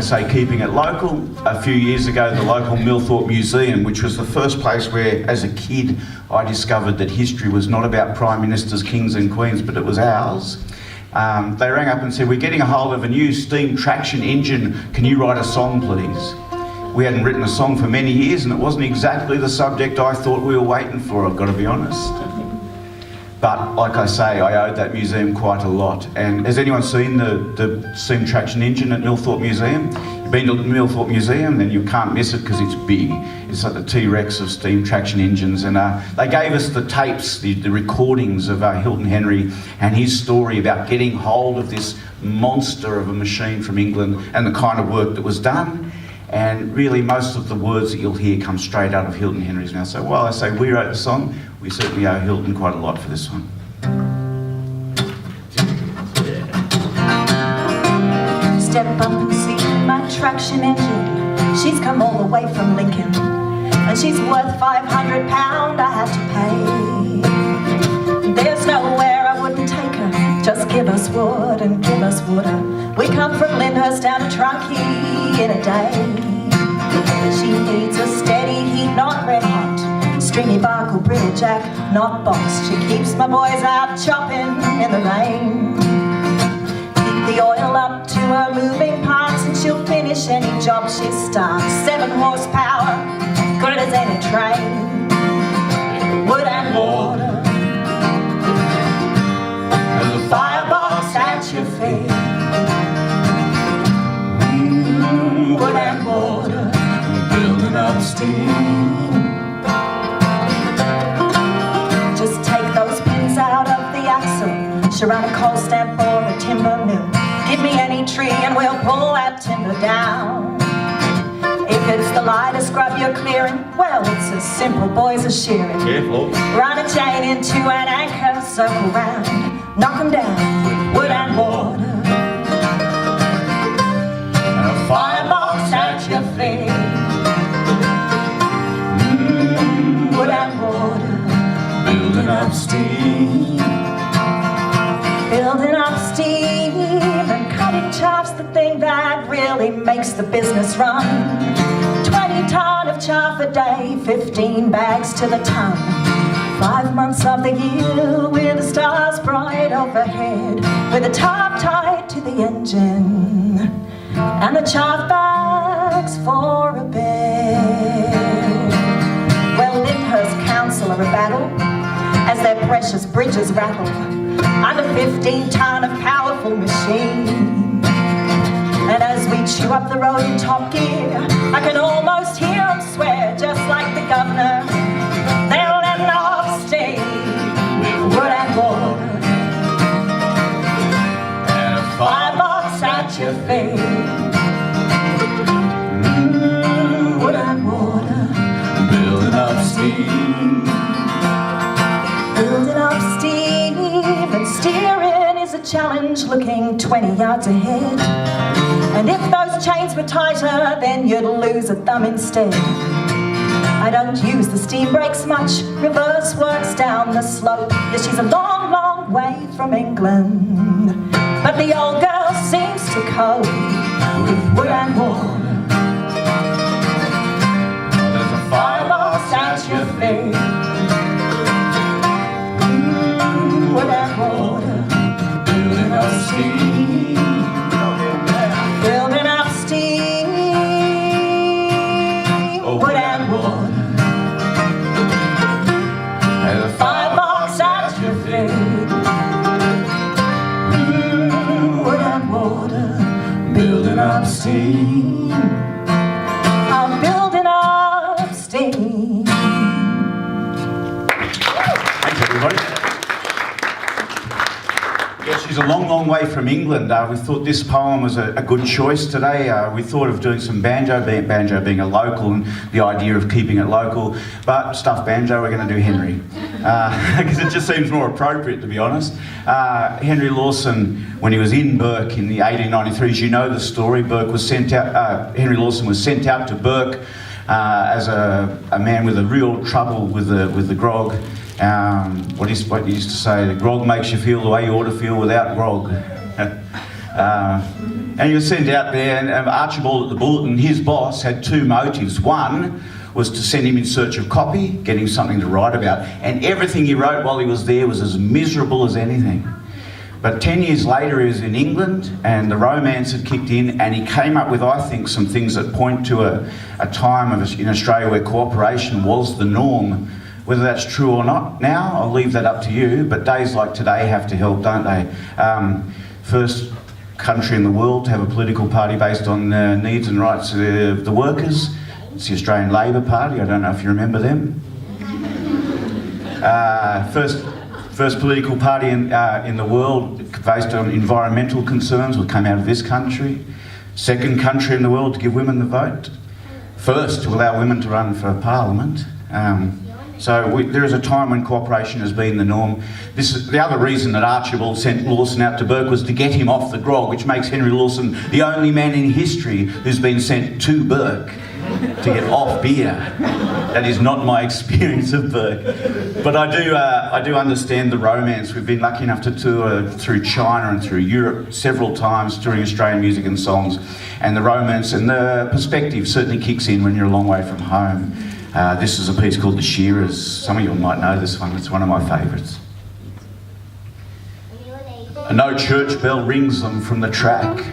say, keeping it local. A few years ago, the local Millthorpe Museum, which was the first place where, as a kid, I discovered that history was not about Prime Ministers, Kings and Queens, but it was ours. They rang up and said, we're getting a hold of a new steam traction engine. Can you write a song, please? We hadn't written a song for many years, and it wasn't exactly the subject I thought we were waiting for, I've got to be honest. But like I say, I owed that museum quite a lot. And has anyone seen the steam traction engine at Millthorpe Museum? You've been to the Millthorpe Museum, then you can't miss it because it's big. It's like the T-Rex of steam traction engines. And they gave us the tapes, the recordings of Hilton Henry and his story about getting hold of this monster of a machine from England and the kind of work that was done. And really, most of the words that you'll hear come straight out of Hilton Henry's mouth. So while I say we wrote the song, we certainly owe Hilton quite a lot for this one. Step up and see my traction engine. She's come all the way from Lincoln, and she's worth £500 I had to pay. There's nowhere I wouldn't take her. Just give us wood and give us water. We come from Lyndhurst down to Trunkey in a day. She needs a steady heat, not red hot. Stringy bark or brittle jack, not box. She keeps my boys out chopping in the rain. Keep the oil up to her moving parts, and she'll finish any job she starts. 7 horsepower, good as any train. Wood and water, and the firebox at your feet. Wood and water, building up steam. Just take those pins out of the axle. She'll run a coal stamp or a timber mill. Give me any tree and we'll pull that timber down. If it's the lightest scrub you're clearing, well, it's as simple, boys, as shearing. Careful. Run a chain into an anchor, circle round, knock 'em down with wood and water. And a firebox at your feet. Wood and water, building up steam. Building up steam, and cutting chaff's the thing that really makes the business run. 20 ton of chaff a day, 15 bags to the ton. 5 months of the year with the stars bright overhead, with the top tied to the engine and the chaff bags for a bed. Well, Lyndhurst Council are a battle as their precious bridges rattle under 15 ton of powerful machine. And as we chew up the road in top gear, I can almost hear them swear, just like the governor. They're letting off steam with wood and water, and a firebox at your feet. Wood and water, building up steam. Building up steam, and steering is a challenge, looking 20 yards ahead. And if those chains were tighter, then you'd lose a thumb instead. I don't use the steam brakes much, reverse works down the slope. Yeah, she's a long, long way from England, but the old girl seems to cope with wood and water. There's a firebox at your feet. Wood and water, building up steam. Building up steam. Wood and water, and a firebox at your feet. Wood and water, building up steam. I'm building up steam. Thanks, everybody. Yeah, she's a long, long way from England. We thought this poem was a good choice today. We thought of doing some banjo being a local, and the idea of keeping it local. But stuff banjo, we're going to do Henry. Because it just seems more appropriate, to be honest. Henry Lawson, when he was in Bourke in the 1893s, you know the story. Henry Lawson was sent out to Bourke as a man with a real trouble with the grog. What he used to say, the grog makes you feel the way you ought to feel without grog. And he was sent out there, and Archibald at the Bulletin, his boss, had two motives. One was to send him in search of copy, get him something to write about, and everything he wrote while he was there was as miserable as anything. But 10 years later, he was in England, and the romance had kicked in, and he came up with, I think, some things that point to a time in Australia where cooperation was the norm. Whether that's true or not now, I'll leave that up to you, but days like today have to help, don't they? First country in the world to have a political party based on needs and rights of the workers. It's the Australian Labor Party. I don't know if you remember them. First political party in the world based on environmental concerns will come out of this country. Second country in the world to give women the vote. First to allow women to run for parliament. There is a time when cooperation has been the norm. This is the other reason that Archibald sent Lawson out to Bourke, was to get him off the grog, which makes Henry Lawson the only man in history who's been sent to Bourke to get off beer. That is not my experience of Bourke. But I do understand the romance. We've been lucky enough to tour through China and through Europe several times touring Australian music and songs, and the romance and the perspective certainly kicks in when you're a long way from home. This is a piece called The Shearers. Some of you might know this one. It's one of my favourites. No church bell rings them from the track.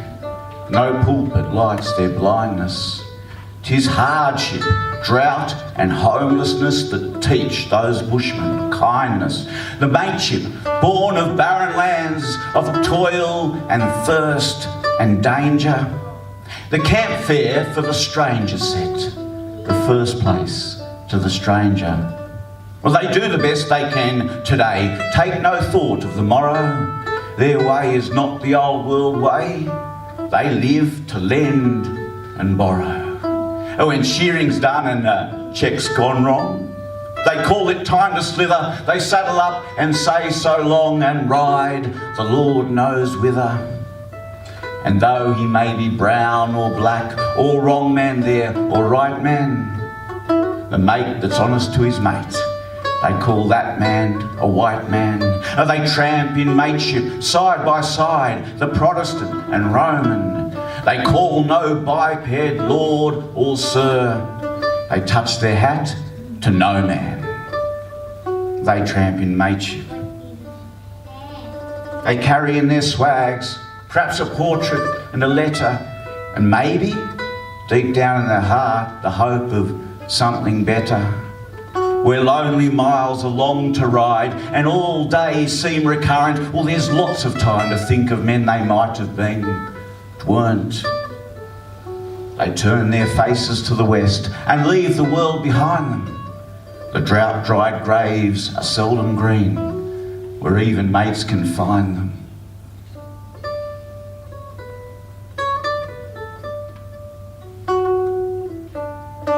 No pulpit lights their blindness. 'Tis hardship, drought and homelessness that teach those bushmen kindness. The mateship, born of barren lands, of toil and thirst and danger. The camp fare for the stranger set, the first place to the stranger. Well, they do the best they can today, take no thought of the morrow. Their way is not the old world way. They live to lend and borrow. When shearing's done and check's gone wrong, they call it time to slither. They saddle up and say so long and ride the Lord knows whither. And though he may be brown or black, or wrong man there or right man, the mate that's honest to his mate, they call that man a white man. They tramp in mateship side by side, the Protestant and Roman. They call no biped lord or sir. They touch their hat to no man. They tramp in mateship. They carry in their swags perhaps a portrait and a letter, and maybe, deep down in their heart, the hope of something better. Where lonely miles are long to ride and all days seem recurrent, well, there's lots of time to think of men they might have been, but weren't. They turn their faces to the west and leave the world behind them. The drought-dried graves are seldom green, where even mates can find them.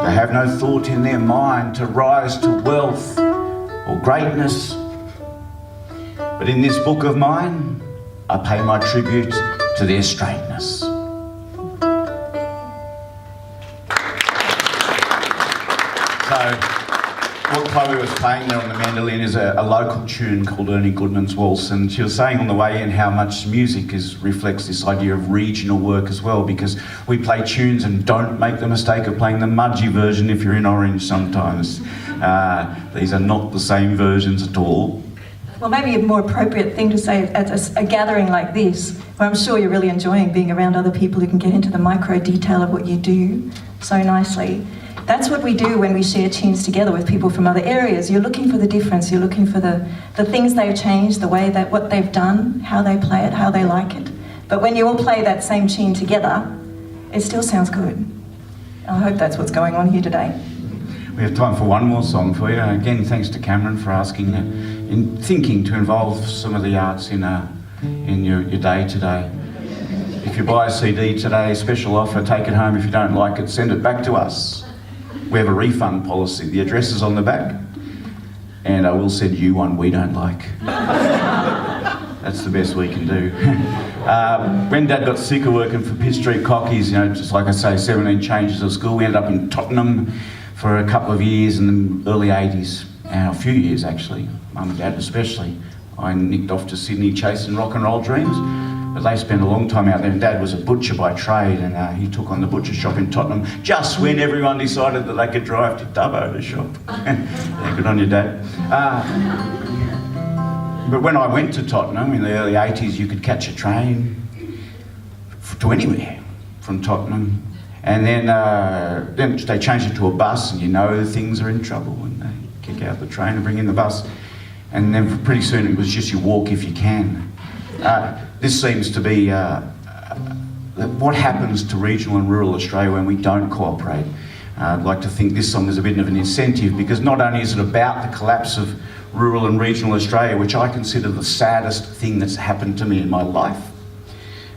They have no thought in their mind to rise to wealth or greatness. But in this book of mine, I pay my tribute to their straightness. So, what Chloe was playing there on the mandolin is a local tune called Ernie Goodman's Waltz, and she was saying on the way in how much music reflects this idea of regional work as well, because we play tunes and don't make the mistake of playing the Mudgee version if you're in Orange sometimes. These are not the same versions at all. Well, maybe a more appropriate thing to say at a gathering like this, where I'm sure you're really enjoying being around other people who can get into the micro detail of what you do so nicely. That's what we do when we share tunes together with people from other areas. You're looking for the difference, you're looking for the things they've changed, the way that what they've done, how they play it, how they like it. But when you all play that same tune together, it still sounds good. I hope that's what's going on here today. We have time for one more song for you. Again, thanks to Cameron for asking, in thinking to involve some of the arts in your day today. If you buy a CD today, special offer, take it home. If you don't like it, send it back to us. We have a refund policy. The address is on the back, and I will send you one we don't like. That's the best we can do. When Dad got sick of working for Pitt Street Cockies, just like I say, 17 changes of school, we ended up in Tottenham for a couple of years in the early 80s, and a few years actually, Mum and Dad especially. I nicked off to Sydney chasing rock and roll dreams. But they spent a long time out there, and Dad was a butcher by trade, and he took on the butcher shop in Tottenham just when everyone decided that they could drive to Dubbo to shop. Yeah, good on you, Dad. But when I went to Tottenham in the early 80s, you could catch a train to anywhere from Tottenham. And then they changed it to a bus, and you know things are in trouble when they kick out the train and bring in the bus. And then pretty soon it was just you walk if you can. This seems to be what happens to regional and rural Australia when we don't cooperate. I'd like to think this song is a bit of an incentive, because not only is it about the collapse of rural and regional Australia, which I consider the saddest thing that's happened to me in my life,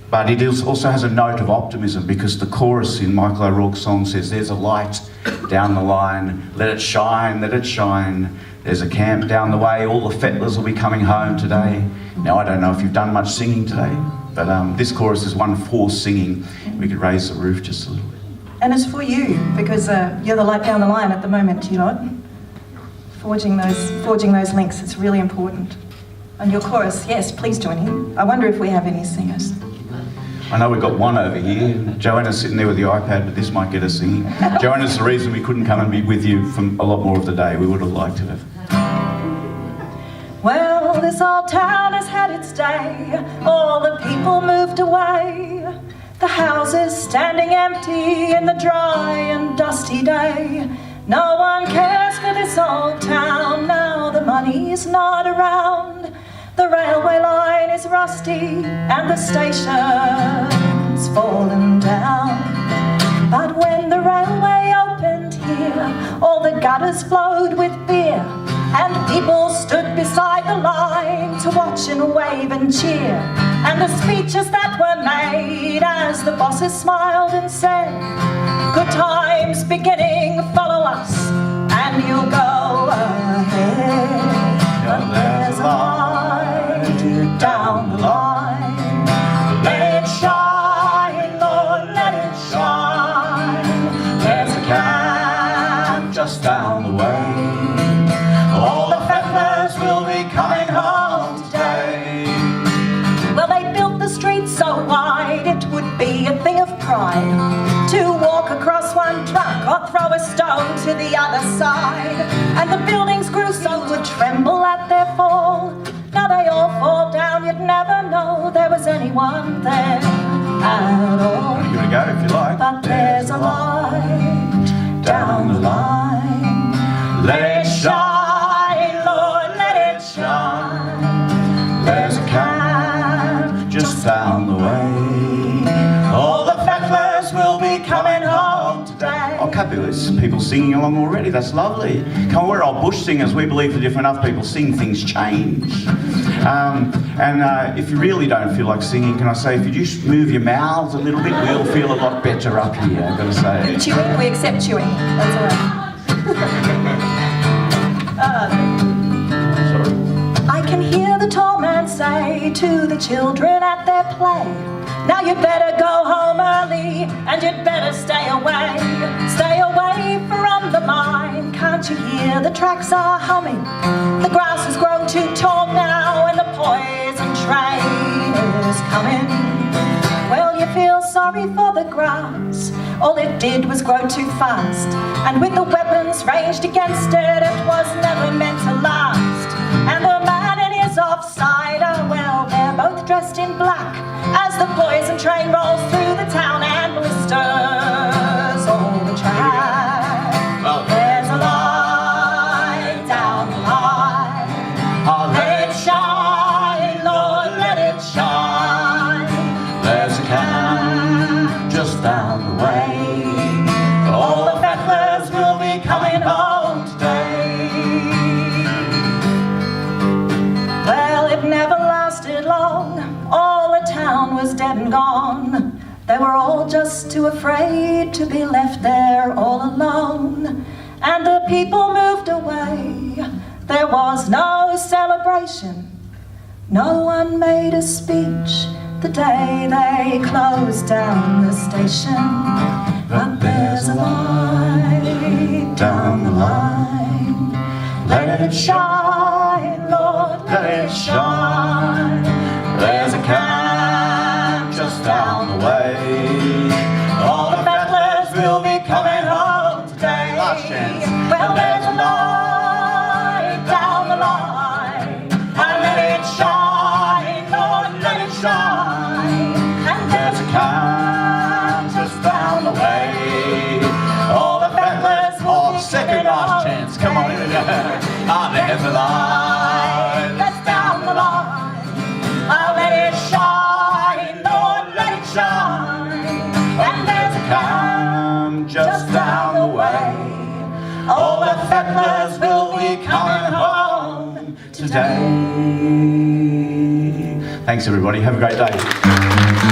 but it also has a note of optimism, because the chorus in Michael O'Rourke's song says, "There's a light down the line, let it shine, let it shine. There's a camp down the way, all the fettlers will be coming home today." Now, I don't know if you've done much singing today, but this chorus is one for singing. We could raise the roof just a little bit. And it's for you, because you're the light down the line at the moment, you know. Forging those links, it's really important. And your chorus, yes, please join in. I wonder if we have any singers. I know we've got one over here. Joanna's sitting there with the iPad, but this might get us singing. Joanna's the reason we couldn't come and be with you for a lot more of the day. We would have liked to have. Well, this old town has had its day. All the people moved away. The houses standing empty in the dry and dusty day. No one cares for this old town now. The money's not around. The railway line is rusty and the station's fallen down. But when the railway opened here, all the gutters flowed with beer, and people stood beside the line to watch and wave and cheer. And the speeches that were made as the bosses smiled and said, "Good times beginning, follow us and you'll go ahead." But there's a light down the line. Let it shine, Lord, let it shine. There's a camp just down the way. All the fettlers will be coming home today. Well, they built the streets so wide, it would be a thing of pride to walk across one truck or throw a stone to the other side. And the buildings grew so would tremble at their fall. Now they all fall down, you'd never know there was anyone there at all. Give it a go if you like. But there's a light down the line. Let it shine, Lord, let it shine. There's a camp just down the way. All the fettlers will be coming home today. Oh, Kapu, there's people singing along already. That's lovely. Come on, we're old bush singers. We believe that if enough people sing, things change. If you really don't feel like singing, can I say, if you just move your mouths a little bit, we'll feel a lot better up here, I've got to say. Chewing, we accept chewing. That's all right. Sorry. I can hear the tall man say to the children at their play, "Now you'd better go home early and you'd better stay away from the mine. Can't you hear the tracks are humming? The grass has grown too tall now and the poison train is coming." Well, you feel sorry for the grass. All it did was grow too fast, and with the weapons ranged against it, it was never meant to last. And the man and his offsider, well, they're both dressed in black as the poison train rolls through the town and blisters all the track. Well, there's a light down the line. oh, Let it shine, Lord, let it shine. there's a camp Just down the way. All the fettlers will be coming home today. Well, it never lasted long. All the town was dead and gone. They were all just too afraid to be left there all alone. And the people moved away. There was no celebration. No one made a speech the day they closed down the station. But there's a light down the line. Let it shine, Lord, let it shine. There's a camp never lie. That's down the line. I'll let it shine, Lord, let it shine. And there's a camp just down the way. All the settlers will be coming home Today. Thanks everybody, have a great day.